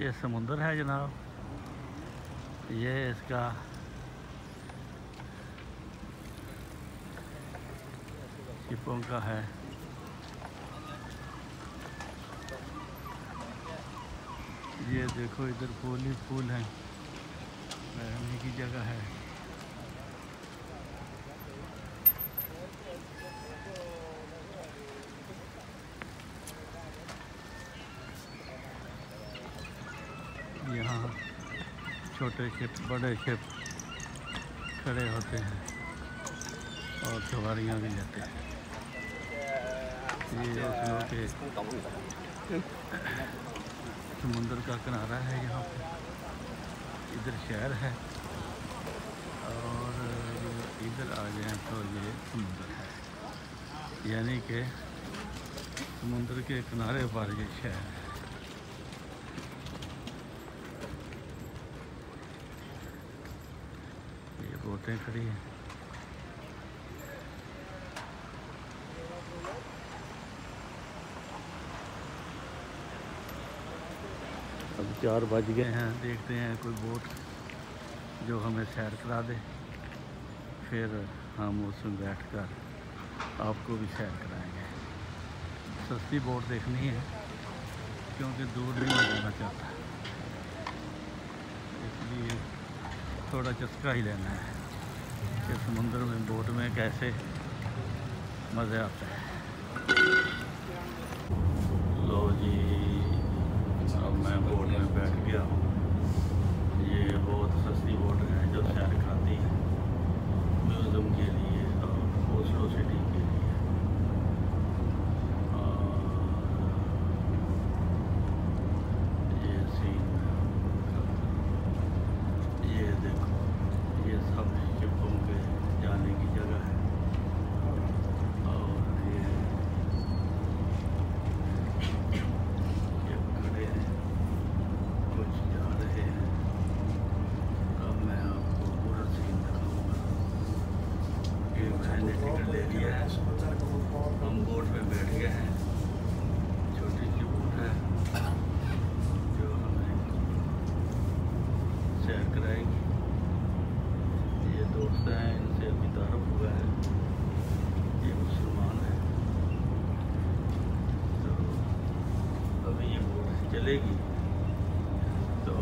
ये समुंदर है जनाब, ये इसका शिपों का है। ये देखो इधर फूल ही फूल हैं, रहने की जगह है। यहाँ छोटे शिप बड़े शिप खड़े होते हैं और सवारियाँ भी लेते हैं। ये ओस्लो के समुंदर का किनारा है, यहाँ पे इधर शहर है और इधर आ जाए तो ये समुंदर है, यानी कि समुंदर के किनारे पर ये शहर है। ये बोटें खड़ी हैं। अब 4 बज गए हैं, देखते हैं कोई बोट जो हमें सैर करा दे, फिर हम उसमें बैठकर आपको भी सैर कराएंगे। सस्ती बोट देखनी है क्योंकि दूर नहीं मैं जाना चाहता, इसलिए थोड़ा चस्का ही लेना है कि समुद्र में बोट में कैसे मज़े आते हैं। लो जी, अब मैं बोट में बैठ गया हूँ। ये बहुत सस्ती बोट है जो सैर कराती है म्यूज़ियम के लिए और ओस्लो सिटी के लिए। ये सीन, ये देखो, ये सब शिपों पे जाने की जगह है और ये खड़े हैं, कुछ जा रहे हैं। अब मैं आपको पूरा सीन दिखाऊंगा कि मैंने टिकट ले लिया है, हम बोट में बैठ गए हैं। छोटी सी बोट है जो हमें सैर कराएगी। ये दोस्त हैं, इनसे अभी तारुफ हुआ है, ये मुसलमान है। तो अभी ये बोट चलेगी तो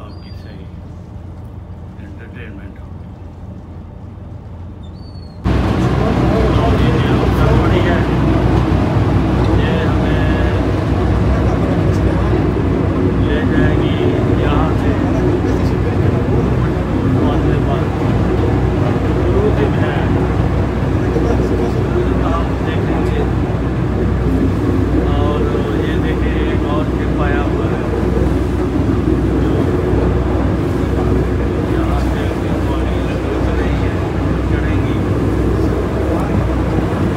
आपकी सही एंटरटेनमेंट होगी। बड़ी है, ये हमें ले जाएगी यहाँ से आप देखेंगे। और ये देखिए एक और शिप आया हुआ है यहाँ से चढ़ेंगी।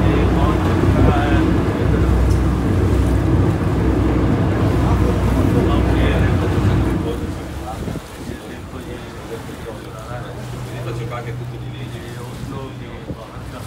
ये और खड़ा है इधर। अब ये देखो, ये ओस्लो के बाहर का